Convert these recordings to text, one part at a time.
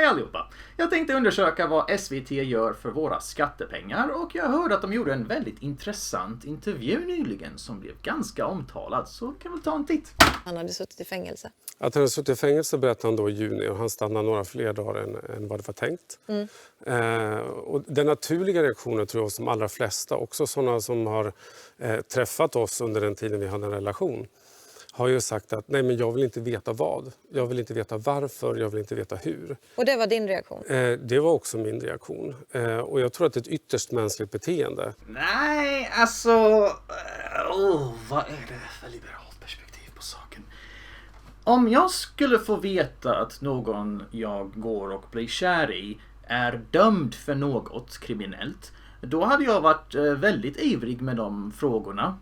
Hej allihopa! Jag tänkte undersöka vad SVT gör för våra skattepengar och jag hörde att de gjorde en väldigt intressant intervju nyligen som blev ganska omtalad, så kan vi ta en titt. Han hade suttit i fängelse. Att han hade suttit i fängelse berättade han då i juni och han stannade några fler dagar än vad det var tänkt. Och den naturliga reaktionen tror jag hos de allra flesta, också sådana som har träffat oss under den tiden vi hade en relation, har ju sagt att nej, men jag vill inte veta vad. Jag vill inte veta varför, jag vill inte veta hur. Och det var din reaktion? Det var också min reaktion. Och jag tror att det är ett ytterst mänskligt beteende. Nej, alltså... vad är det för liberalt perspektiv på saken? Om jag skulle få veta att någon jag går och blir kär i är dömd för något kriminellt, då hade jag varit väldigt ivrig med de frågorna.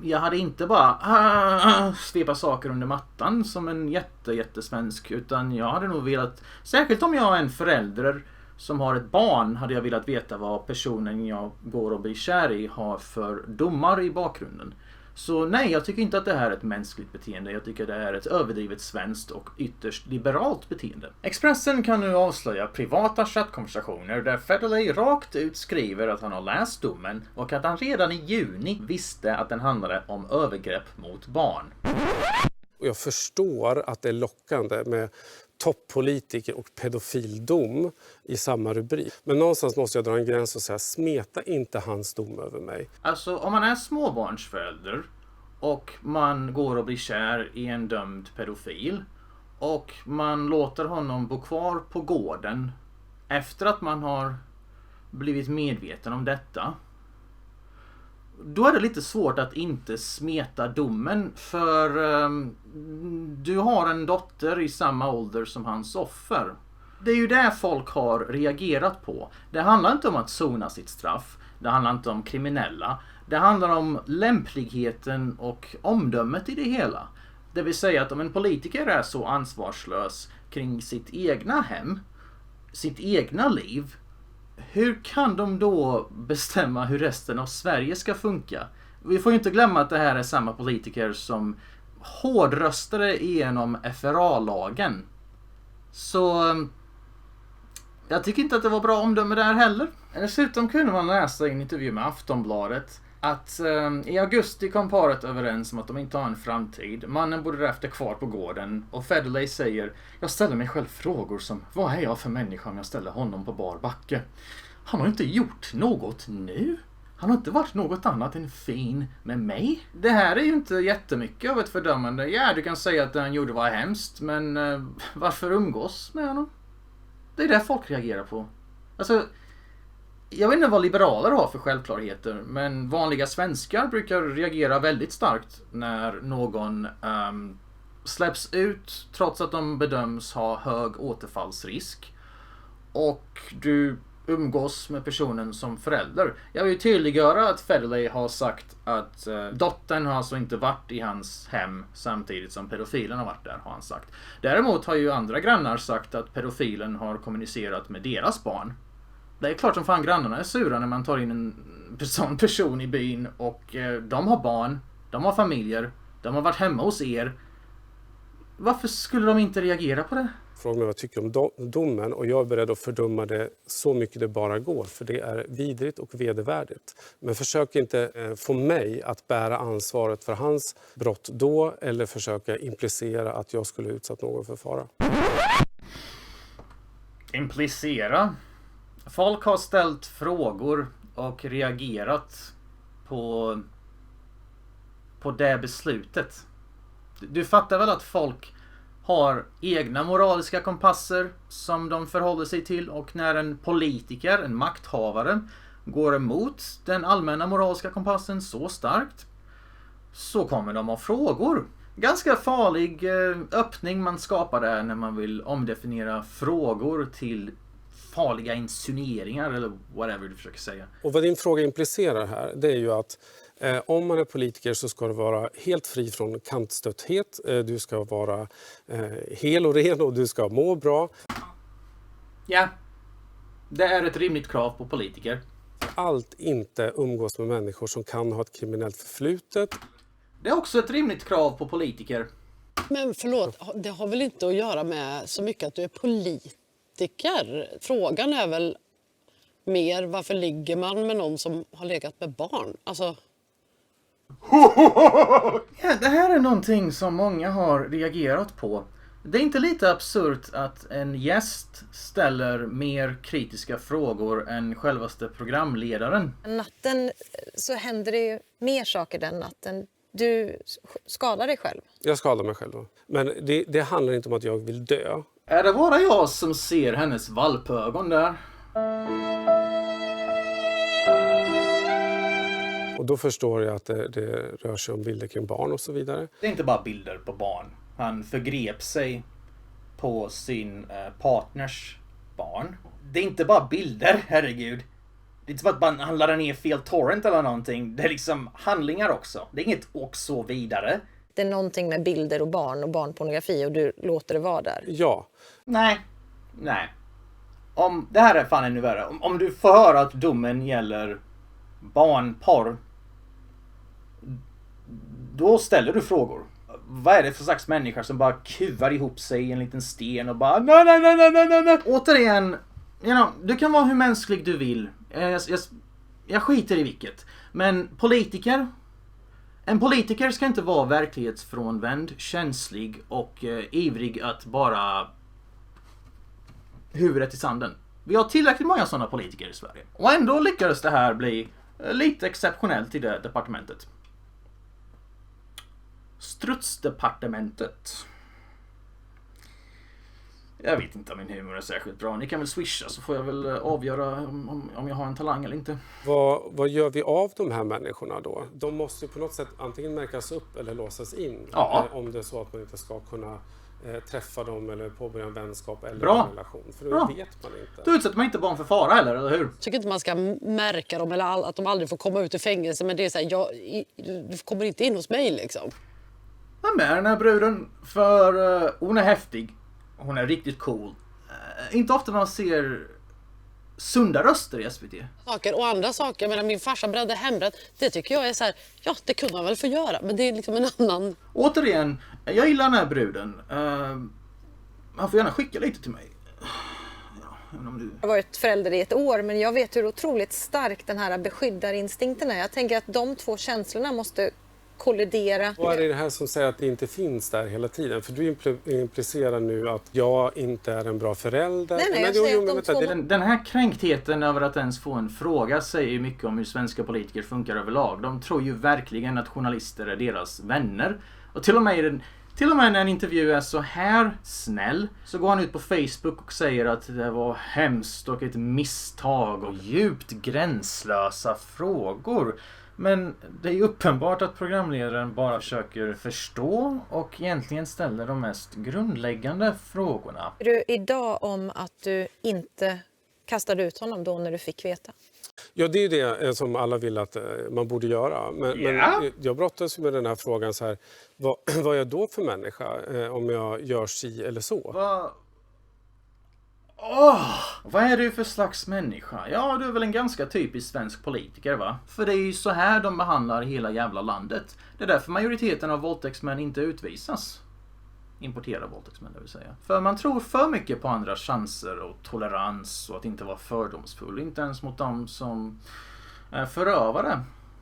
Jag hade inte bara svepa saker under mattan som en jättesvensk, utan jag hade nog velat, särskilt om jag är en förälder som har ett barn, hade jag velat veta vad personen jag går och blir kär i har för domar i bakgrunden. Så nej, jag tycker inte att det här är ett mänskligt beteende. Jag tycker det är ett överdrivet svenskt och ytterst liberalt beteende. Expressen kan nu avslöja privata chattkonversationer där Federley rakt ut skriver att han har läst domen och att han redan i juni visste att den handlade om övergrepp mot barn. Och jag förstår att det är lockande med toppolitiker och pedofildom i samma rubrik. Men någonstans måste jag dra en gräns och säga, smeta inte hans dom över mig. Alltså om man är småbarnsförälder och man går och blir kär i en dömd pedofil och man låter honom bo kvar på gården efter att man har blivit medveten om detta, då är det lite svårt att inte smeta domen, för du har en dotter i samma ålder som hans offer. Det är ju det folk har reagerat på. Det handlar inte om att sona sitt straff. Det handlar inte om kriminella. Det handlar om lämpligheten och omdömet i det hela. Det vill säga att om en politiker är så ansvarslös kring sitt egna hem, sitt egna liv, hur kan de då bestämma hur resten av Sverige ska funka? Vi får ju inte glömma att det här är samma politiker som hårdröstade igenom FRA-lagen. Så jag tycker inte att det var bra omdöme där heller. Dessutom kunde man läsa i en intervju med Aftonbladet att i augusti kom paret överens om att de inte har en framtid. Mannen bodde därefter kvar på gården och Federley säger: jag ställer mig själv frågor som, vad är jag för människa om jag ställer honom på bar backe? Han har inte gjort något nu. Han har inte varit något annat än fin med mig. Det här är ju inte jättemycket av ett fördömande. Ja, du kan säga att det han gjorde var hemskt, men varför umgås med honom? Det är det folk reagerar på. Alltså, jag vet inte vad liberaler har för självklarheter, men vanliga svenskar brukar reagera väldigt starkt när någon släpps ut trots att de bedöms ha hög återfallsrisk och du umgås med personen som förälder. Jag vill tydliggöra att Federley har sagt att dottern har alltså inte varit i hans hem samtidigt som pedofilen har varit där, har han sagt. Däremot har ju andra grannar sagt att pedofilen har kommunicerat med deras barn. Det är klart som fan grannarna är sura när man tar in en sån person i byn och de har barn, de har familjer, de har varit hemma hos er. Varför skulle de inte reagera på det? Fråga mig vad jag tycker om domen och jag är beredd att fördöma det så mycket det bara går, för det är vidrigt och vedervärdigt. Men försök inte få mig att bära ansvaret för hans brott då eller försöka implicera att jag skulle utsatt någon för fara. Implicera? Folk har ställt frågor och reagerat på det beslutet. Du fattar väl att folk har egna moraliska kompasser som de förhåller sig till, och när en politiker, en makthavare, går emot den allmänna moraliska kompassen så starkt så kommer de ha frågor. Ganska farlig öppning man skapar där när man vill omdefiniera frågor till farliga insinueringar eller whatever du försöker säga. Och vad din fråga implicerar här, det är ju att om man är politiker så ska du vara helt fri från kantstötthet, du ska vara hel och ren och du ska må bra. Ja, det är ett rimligt krav på politiker. Allt inte umgås med människor som kan ha ett kriminellt förflutet. Det är också ett rimligt krav på politiker. Men förlåt, det har väl inte att göra med så mycket att du är politiker? Frågan är väl mer varför ligger man med någon som har legat med barn? Alltså... Ja, det här är någonting som många har reagerat på. Det är inte lite absurt att en gäst ställer mer kritiska frågor än självaste programledaren. Natten så händer det ju mer saker den natten. Du skadar dig själv. Jag skadar mig själv då. Men det handlar inte om att jag vill dö. Är det bara jag som ser hennes valpögon där? Och då förstår jag att det rör sig om bilder kring barn och så vidare. Det är inte bara bilder på barn. Han förgrep sig på sin partners barn. Det är inte bara bilder, herregud. Det är inte bara att han laddar ner fel torrent eller någonting. Det är liksom handlingar också. Det är inget och så vidare. Det är någonting med bilder och barnpornografi och du låter det vara där. Ja. Nej. Det här är fan ännu värre. Om du får höra att domen gäller barnporr, då ställer du frågor. Vad är det för slags människa som bara kuvar ihop sig i en liten sten och bara nej. Återigen, du kan vara hur mänsklig du vill. Jag skiter i vilket. Men en politiker ska inte vara verklighetsfrånvänd, känslig och ivrig att bara huvudet i sanden. Vi har tillräckligt många sådana politiker i Sverige. Och ändå lyckades det här bli lite exceptionellt i det departementet. Strutsdepartementet. Jag vet inte om min humor är särskilt bra. Ni kan väl swisha så får jag väl avgöra om jag har en talang eller inte. Vad gör vi av de här människorna då? De måste ju på något sätt antingen märkas upp eller låsas in. Ja. Om det är så att man inte ska kunna träffa dem eller påbörja en vänskap eller Bra. en relation. För då Bra. vet man inte. Då utsätter man inte barn för fara heller, eller hur? Jag tycker inte man ska märka dem eller att de aldrig får komma ut ur fängelse. Men det är så här, du kommer inte in hos mig liksom. Vem är den här bruden? För hon är häftig. Hon är riktigt cool. Inte ofta man ser sunda röster i SVT. Saker och andra saker. Men min farsa brände hembränt. Det tycker jag är så här, ja det kunde han väl få göra. Men det är liksom en annan... Återigen, jag gillar den här bruden. Han får gärna skicka lite till mig. Jag har varit förälder i ett år, men jag vet hur otroligt stark den här beskyddarinstinkten är. Jag tänker att de två känslorna måste kollidera. Vad är det här som säger att det inte finns där hela tiden? För du implicerar nu att jag inte är en bra förälder. Nej, jag säger att de två... Den här kränktheten över att ens få en fråga säger mycket om hur svenska politiker funkar överlag. De tror ju verkligen att journalister är deras vänner. Och till och med när en intervju är så här snäll så går han ut på Facebook och säger att det var hemskt och ett misstag och djupt gränslösa frågor. Men det är ju uppenbart att programledaren bara försöker förstå och egentligen ställer de mest grundläggande frågorna. Är du idag om att du inte kastade ut honom då när du fick veta? Ja, det är det som alla vill att man borde göra. Men jag brottas med den här frågan så här. Vad är jag då för människa om jag gör si eller så? Vad är du för slags människa? Ja, du är väl en ganska typisk svensk politiker, va? För det är ju så här de behandlar hela jävla landet. Det är därför majoriteten av våldtäktsmän inte utvisas. Importera våldtäktsmän, det vill säga. För man tror för mycket på andras chanser och tolerans och att inte vara fördomsfull. Inte ens mot dem som är förövare.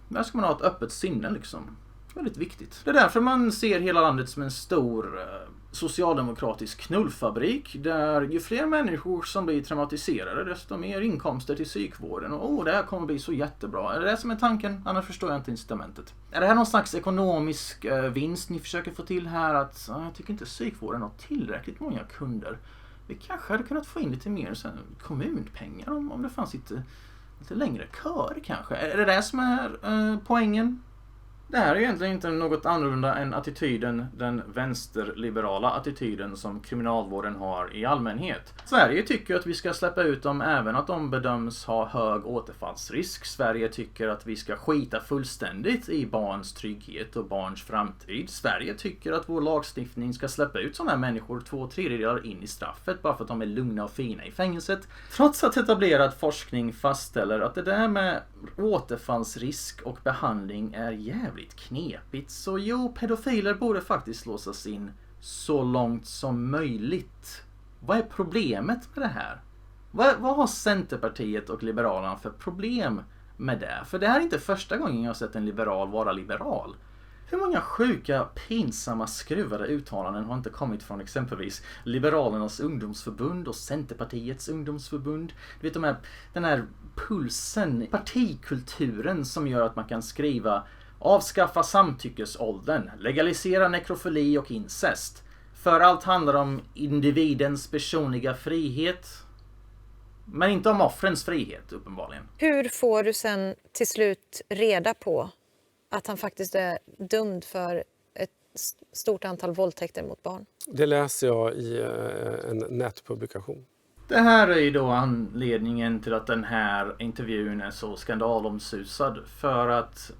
Där ska man ha ett öppet sinne liksom. Väldigt viktigt. Det är därför man ser hela landet som en stor socialdemokratisk knullfabrik där ju fler människor som blir traumatiserade desto mer inkomster till psykvården och det här kommer bli så jättebra. Är det som är tanken? Annars förstår jag inte incitamentet. Är det här någon slags ekonomisk vinst ni försöker få till här att jag tycker inte psykvården har tillräckligt många kunder. Vi kanske hade kunnat få in lite mer kommunpengar om det fanns lite längre kör kanske. Är det det som är poängen? Det här är egentligen inte något annorlunda än attityden, den vänsterliberala attityden som kriminalvården har i allmänhet. Sverige tycker att vi ska släppa ut dem även att de bedöms ha hög återfallsrisk. Sverige tycker att vi ska skita fullständigt i barns trygghet och barns framtid. Sverige tycker att vår lagstiftning ska släppa ut sådana här människor 2/3 in i straffet bara för att de är lugna och fina i fängelset. Trots att etablerad forskning fastställer att det där med återfallsrisk och behandling är jävligt jävligt knepigt. Så jo, pedofiler borde faktiskt låsas in så långt som möjligt. Vad är problemet med det här? Vad har Centerpartiet och Liberalerna för problem med det? För det här är inte första gången jag har sett en liberal vara liberal. Hur många sjuka, pinsamma, skruvade uttalanden har inte kommit från exempelvis Liberalernas ungdomsförbund och Centerpartiets ungdomsförbund? Du vet, den här pulsen, partikulturen som gör att man kan skriva avskaffa samtyckesåldern, legalisera nekrofili och incest. För allt handlar om individens personliga frihet, men inte om offrens frihet uppenbarligen. Hur får du sen till slut reda på att han faktiskt är dömd för ett stort antal våldtäkter mot barn? Det läser jag i en nätpublikation. Det här är ju då anledningen till att den här intervjun är så skandalomsusad. För att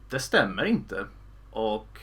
det stämmer inte. Och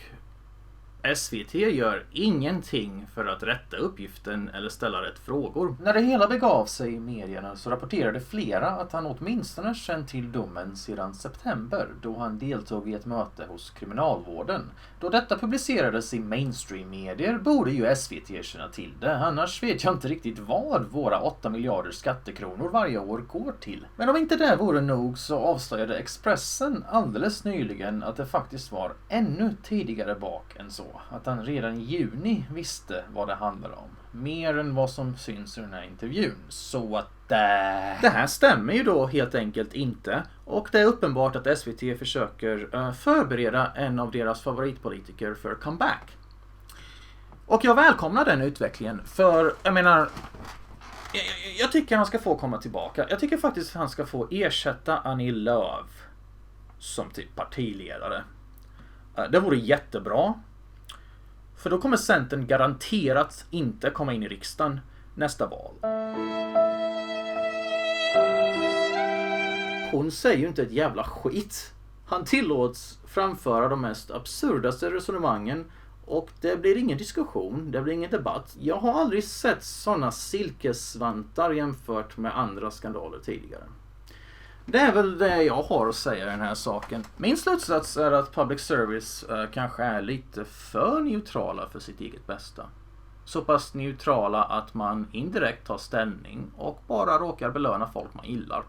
SVT gör ingenting för att rätta uppgiften eller ställa rätt frågor. När det hela begav sig i medierna så rapporterade flera att han åtminstone känt till domen sedan september, då han deltog i ett möte hos kriminalvården. Då detta publicerades i mainstream-medier borde ju SVT känna till det, annars vet jag inte riktigt vad våra 8 miljarder skattekronor varje år går till. Men om inte det vore nog så avslöjade Expressen alldeles nyligen att det faktiskt var ännu tidigare bak än så. Att han redan i juni visste vad det handlar om. Mer än vad som syns i den här intervjun. Så att det här stämmer ju då helt enkelt inte. Och det är uppenbart att SVT försöker förbereda en av deras favoritpolitiker för comeback. Och jag välkomnar den utvecklingen. För jag menar, jag tycker han ska få komma tillbaka. Jag tycker faktiskt att han ska få ersätta Annie Lööf som typ partiledare. Det vore jättebra. För då kommer Centern garanterat inte komma in i riksdagen nästa val. Hon säger ju inte ett jävla skit. Han tillåts framföra de mest absurdaste resonemangen och det blir ingen diskussion, det blir ingen debatt. Jag har aldrig sett sådana silkesvantar jämfört med andra skandaler tidigare. Det är väl det jag har att säga i den här saken. Min slutsats är att public service kanske är lite för neutrala för sitt eget bästa. Så pass neutrala att man indirekt tar ställning och bara råkar belöna folk man gillar.